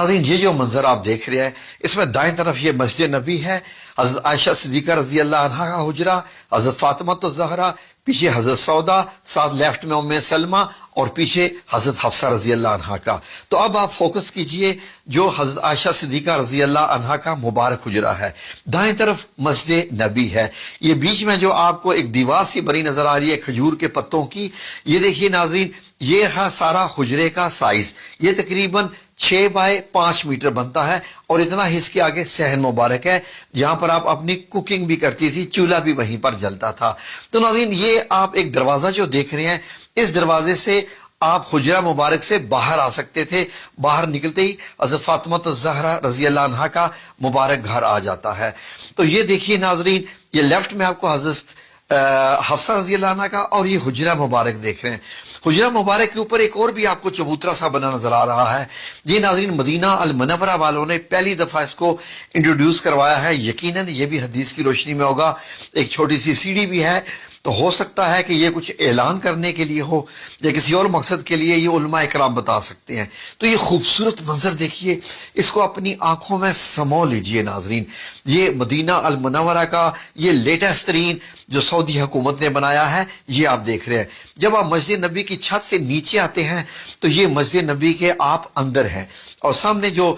नाज़रीन, ये जो मंजर आप देख रहे हैं, इसमें दाएं तरफ ये मस्जिद नबी है, हजरत आयशा सिद्दीका रजी अल्लाह अन्हा का हुजरा, हजरत फातिमा तो ज़हरा, पीछे हजरत सौदा, साथ लेफ्ट में उम्मे सलमा और पीछे हजरत हफ्सा रजी अल्लाह अन्हा का। तो अब आप फोकस कीजिए जो हजरत आयशा सिद्दीका रजी अल्लाह अन्हा का मुबारक हुजरा है, दाएं तरफ मस्जिद नबी है। ये बीच में जो आपको एक दीवार सी बनी नजर आ रही है खजूर के पत्तों की, ये देखिए नाज़रीन, ये है सारा हुजरे का साइज। ये तकरीबन 6 बाय 5 मीटर बनता है और इतना ही इसके आगे सहन मुबारक है जहां पर आप अपनी कुकिंग भी करती थी, चूल्हा भी वहीं पर जलता था। तो नाज़रीन, ये आप एक दरवाजा जो देख रहे हैं, इस दरवाजे से आप हुजरा मुबारक से बाहर आ सकते थे। बाहर निकलते ही हज़रत फातिमा ज़हरा रजी अल्लाह अन्हा का मुबारक घर आ जाता है। तो ये देखिए नाज़रीन, ये लेफ्ट में आपको हज़रत हफ्सा रजी अल्लाह अन्हा का और ये हुजरा मुबारक देख रहे हैं। हुजरा मुबारक के ऊपर एक और भी आपको चबूतरा सा बना नजर आ रहा है। ये नाज़रीन मदीना अल मुनव्वरा वालों ने पहली दफा इसको इंट्रोड्यूस करवाया है। यकीनन ये भी हदीस की रोशनी में होगा। एक छोटी सी सीढ़ी भी है, तो हो सकता है कि ये कुछ ऐलान करने के लिए हो या किसी और मकसद के लिए, ये उलमा इकराम बता सकते हैं। तो ये खूबसूरत मंजर देखिए, इसको अपनी आंखों में समो लीजिए नाजरीन। ये मदीना अल मुनव्वरा का ये लेटेस्ट तरीन जो सऊदी हुकूमत ने बनाया है, ये आप देख रहे हैं। जब आप मस्जिद नबी की छत से नीचे आते हैं तो ये मस्जिद नबी के आप अंदर हैं और सामने जो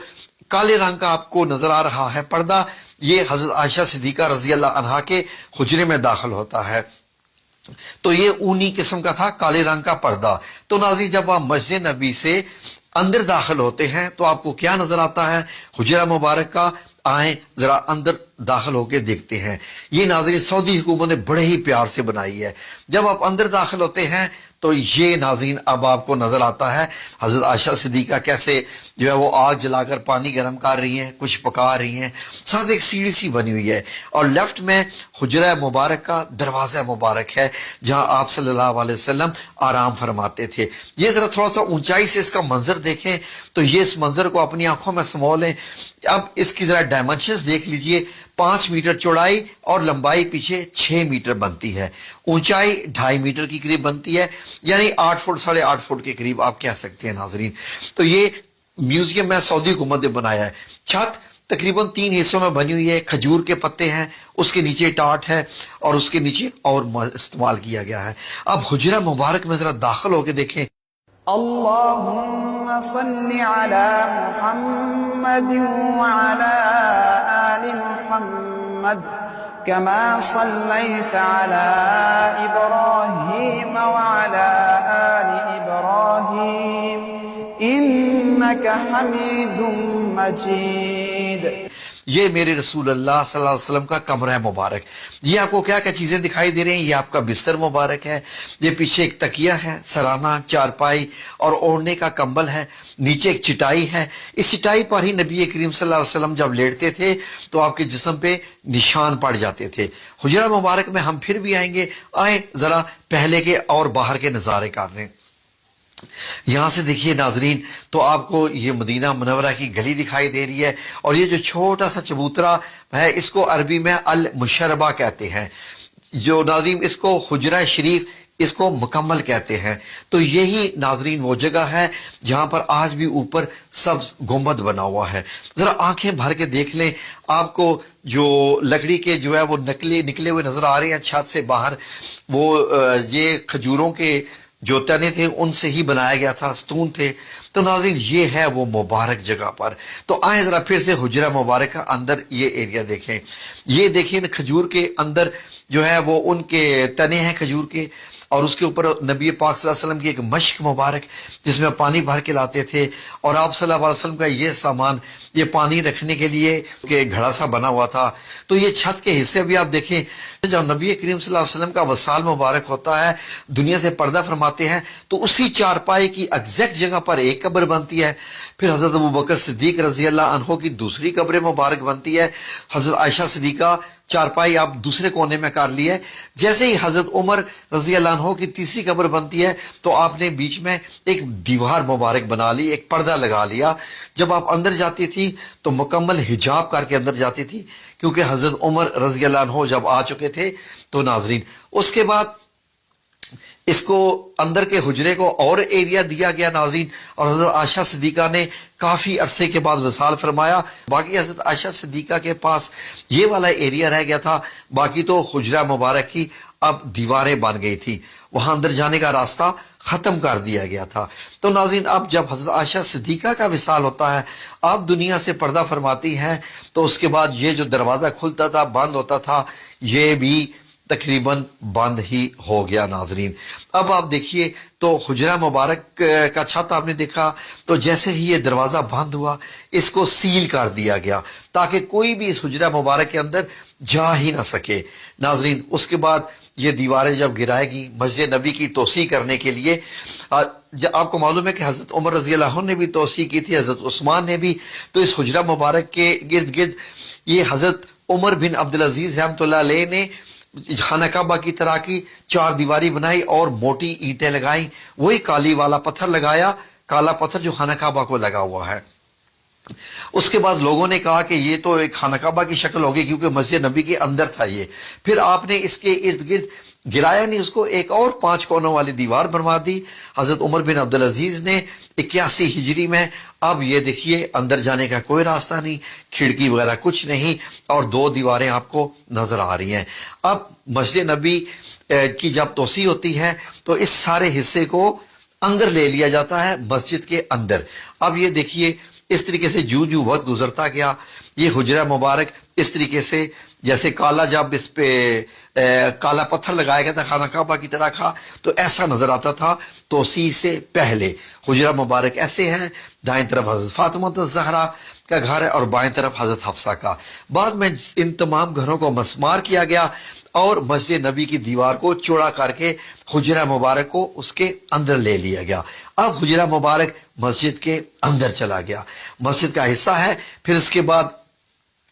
काले रंग का आपको नजर आ रहा है पर्दा, ये हजरत आयशा सिद्दीका रजी अल्लाह अन्हा के हुजरे में दाखिल होता है। तो ये ऊनी किस्म का था, काले रंग का पर्दा। तो नाज़रीन, जब आप मस्जिद नबी से अंदर दाखिल होते हैं तो आपको क्या नजर आता है? हुजरा मुबारक का। आए जरा अंदर दाखिल होके देखते हैं। ये नाज़रीन सऊदी हुकूमत ने बड़े ही प्यार से बनाई है। जब आप अंदर दाखिल होते हैं तो ये नाज़रीन अब आपको नजर आता है हजरत आयशा सिद्दीका कैसे जो है वो आग जलाकर पानी गर्म कर रही हैं, कुछ पका रही हैं, साथ एक सीढ़ी सी बनी हुई है और लेफ्ट में हुजरा मुबारक का दरवाजा मुबारक है जहां आप सल्लल्लाहु अलैहि वसल्लम आराम फरमाते थे। ये जरा थोड़ा सा ऊंचाई से इसका मंजर देखें तो ये इस मंजर को अपनी आंखों में समो लें। अब इसकी जरा डायमेंशंस देख लीजिए। 5 मीटर चौड़ाई और लंबाई पीछे 6 मीटर बनती है, ऊंचाई 2.5 मीटर की करीब बनती है, यानी 8 फुट 8.5 फुट के करीब आप कह सकते हैं नाजरीन। तो ये म्यूजियम में सऊदी हुकूमत ने बनाया है। छत तकरीबन 3 हिस्सों में बनी हुई है, खजूर के पत्ते हैं, उसके नीचे टाट है और उसके नीचे और इस्तेमाल किया गया है। अब हुजरा मुबारक में जरा दाखिल होकर देखें। अल्लाहुम्मा सल्ली अला मुहम्मद व अला आलि मुहम्मद कमा सल्लैता अला इब्राहीम व अला आलि इब्राहीम इन्नका हमीदुम मजीद। ये मेरे रसूल अल्लाह सल्लल्लाहु अलैहि वसल्लम का कमरा मुबारक। ये आपको क्या क्या चीजें दिखाई दे रही हैं? ये आपका बिस्तर मुबारक है, ये पीछे एक तकिया है, सराना, चारपाई और ओढ़ने का कंबल है, नीचे एक चिटाई है। इस चिटाई पर ही नबी करीम सल्लल्लाहु अलैहि वसल्लम जब लेटते थे तो आपके जिस्म पे निशान पड़ जाते थे। हुजरा मुबारक में हम फिर भी आएंगे। आए जरा पहले के और बाहर के नजारे कर लें। यहां से देखिए नाजरीन, तो आपको ये मदीना मुनव्वरा की गली दिखाई दे रही है और ये जो छोटा सा चबूतरा है इसको अरबी में अल मुशरबा कहते हैं। जो नाजरीन इसको हुजरा शरीफ इसको मुकम्मल कहते हैं। तो यही नाजरीन वो जगह है जहां पर आज भी ऊपर सब्ज गुंबद बना हुआ है। जरा आंखें भर के देख लें, आपको जो लकड़ी के जो है वो निकले हुए नजर आ रहे हैं छत से बाहर, वो ये खजूरों के जो तने थे उनसे ही बनाया गया था, स्तून थे। तो नाज़रीन ये है वो मुबारक जगह पर। तो आए जरा फिर से हुजरा मुबारक का अंदर ये एरिया देखें। ये देखिए खजूर के अंदर जो है वो उनके तने हैं खजूर के और उसके ऊपर नबी पाक सल्लल्लाहु अलैहि वसल्लम की एक मश्क मुबारक जिसमें पानी भर के लाते थे और आप सल्लल्लाहु अलैहि वसल्लम का ये सामान, ये पानी रखने के लिए कि घड़ा सा बना हुआ था। तो ये छत के हिस्से भी आप देखें, जब नबी करीम सल्लल्लाहु अलैहि वसल्लम का वसाल मुबारक होता है, दुनिया से पर्दा फरमाते हैं, तो उसी चारपाई की एग्जैक्ट जगह पर एक कब्र बनती है। फिर हजरत अबू बकर सिद्दीक रजी अल्लाह अन्हो की दूसरी कब्र मुबारक बनती है। हजरत आयशा सिद्दीका चारपाई आप दूसरे कोने में कर ली है। जैसे ही हजरत उमर रजी अल्लाह अन्हो की तीसरी कब्र बनती है तो आपने बीच में एक दीवार मुबारक बना ली, एक पर्दा लगा लिया। जब आप अंदर जाती थी तो मुकम्मल हिजाब करके अंदर जाती थी, क्योंकि हजरत उमर रजी अल्लाह अन्हो जब आ चुके थे। तो नाजरीन उसके बाद اس کو اندر کے حجرے کو اور ایریا دیا گیا ناظرین، اور حضرت عائشہ صدیقہ نے کافی عرصے کے بعد وصال فرمایا. باقی حضرت عائشہ صدیقہ کے پاس یہ والا ایریا رہ گیا تھا، باقی تو حجرہ مبارک کی اب دیواریں بن گئی تھی، وہاں اندر جانے کا راستہ ختم کر دیا گیا تھا. تو ناظرین اب جب حضرت عائشہ صدیقہ کا وصال ہوتا ہے، آپ دنیا سے پردہ فرماتی ہیں، تو اس کے بعد یہ جو دروازہ کھلتا تھا بند ہوتا تھا یہ بھی تقریباً بند ہی ہو گیا. ناظرین اب آپ دیکھیے تو حجرہ مبارک کا چھت آپ نے دیکھا، تو جیسے ہی یہ دروازہ بند ہوا اس کو سیل کر دیا گیا تاکہ کوئی بھی اس حجرہ مبارک کے اندر جا ہی نہ سکے. ناظرین اس کے بعد یہ دیواریں جب گرائے گی مسجد نبی کی توسیع کرنے کے لیے، آپ کو معلوم ہے کہ حضرت عمر رضی اللہ عنہ نے بھی توسیع کی تھی، حضرت عثمان نے بھی. تو اس حجرہ مبارک کے گرد گرد یہ حضرت عمر بن عبدالعزیز رحمۃ اللہ علیہ نے خانہ کعبہ کی طرح کی 4 دیواری بنائی اور موٹی اینٹیں لگائیں، وہی کالی والا پتھر لگایا، کالا پتھر جو خانہ کعبہ کو لگا ہوا ہے. اس کے بعد لوگوں نے کہا کہ یہ تو ایک خانہ کعبہ کی شکل ہوگی کیونکہ مسجد نبی کے اندر تھا یہ. پھر آپ نے اس کے ارد گرد گرایا نہیں، اس کو ایک اور 5 کونوں والی دیوار بنوا دی حضرت عمر بن عبدالعزیز نے 81 ہجری میں. اب یہ دیکھیے اندر جانے کا کوئی راستہ نہیں، کھڑکی وغیرہ کچھ نہیں، اور 2 دیواریں آپ کو نظر آ رہی ہیں. اب مسجد نبی کی جب توسیع ہوتی ہے تو اس سارے حصے کو اندر لے لیا جاتا ہے مسجد کے اندر. اب یہ دیکھیے اس طریقے سے جو وقت گزرتا گیا یہ حجرہ مبارک اس طریقے سے جیسے کالا جب اس پہ کالا پتھر لگایا گیا تھا خانہ کعبہ کی طرح کا تو ایسا نظر آتا تھا. توسیع سے پہلے حجرہ مبارک ایسے ہے، دائیں طرف حضرت فاطمہ الزہرا کا گھر ہے اور بائیں طرف حضرت حفصہ کا. بعد میں ان تمام گھروں کو مسمار کیا گیا اور مسجد نبی کی دیوار کو چوڑا کر کے حجرہ مبارک کو اس کے اندر لے لیا گیا. اب حجرہ مبارک مسجد کے اندر چلا گیا، مسجد کا حصہ ہے. پھر اس کے بعد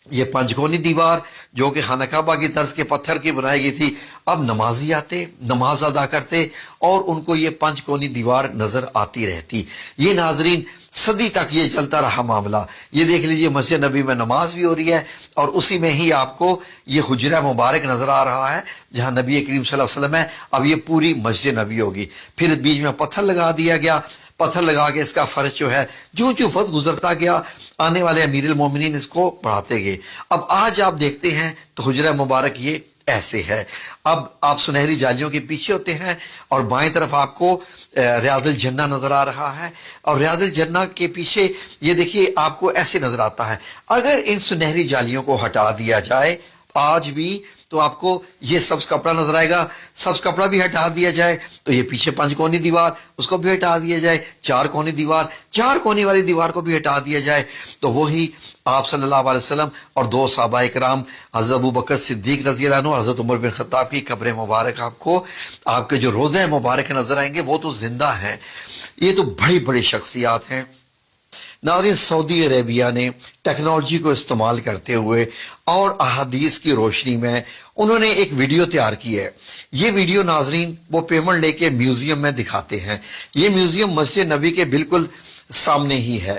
یہ 5 کونی دیوار جو کہ خانہ کعبہ کی طرز کے پتھر کی بنائی گئی تھی، اب نمازی آتے نماز ادا کرتے اور ان کو یہ 5 کونی دیوار نظر آتی رہتی. یہ ناظرین صدی تک یہ چلتا رہا معاملہ. یہ دیکھ لیجئے مسجد نبی میں نماز بھی ہو رہی ہے اور اسی میں ہی آپ کو یہ حجرہ مبارک نظر آ رہا ہے جہاں نبی کریم صلی اللہ علیہ وسلم ہے. اب یہ پوری مسجد نبی ہوگی. پھر بیچ میں پتھر لگا دیا گیا، پتھر لگا کے اس کا فرش جو ہے جو وقت گزرتا گیا آنے والے امیر المومنین اس کو بڑھاتے گئے. اب آج آپ دیکھتے ہیں تو حجرہ مبارک یہ ایسے ہے. اب آپ سنہری جالیوں کے پیچھے ہوتے ہیں اور بائیں طرف آپ کو ریاض الجنہ نظر آ رہا ہے اور ریاض الجنہ کے پیچھے یہ دیکھیے آپ کو ایسے نظر آتا ہے. اگر ان سنہری جالیوں کو ہٹا دیا جائے آج بھی تو آپ کو یہ سبز کپڑا نظر آئے گا. سبز کپڑا بھی ہٹا دیا جائے تو یہ پیچھے 5 کونی دیوار اس کو بھی ہٹا دیا جائے، 4 کونی دیوار 4 کونی والی دیوار کو بھی ہٹا دیا جائے تو وہی آپ صلی اللہ علیہ وسلم اور 2 صحابہ کرام حضرت ابو بکر صدیق رضی اللہ عنہ، حضرت عمر بن خطاب کی قبر مبارک آپ کو آپ کے جو روضہ مبارک نظر آئیں گے وہ تو زندہ ہیں. یہ تو بڑی بڑی شخصیات ہیں. ناظرین سعودی عربیہ نے ٹیکنالوجی کو استعمال کرتے ہوئے اور احادیث کی روشنی میں انہوں نے ایک ویڈیو تیار کی ہے. یہ ویڈیو ناظرین وہ پیمنٹ لے کے میوزیم میں دکھاتے ہیں. یہ میوزیم مسجد نبی کے بالکل سامنے ہی ہے.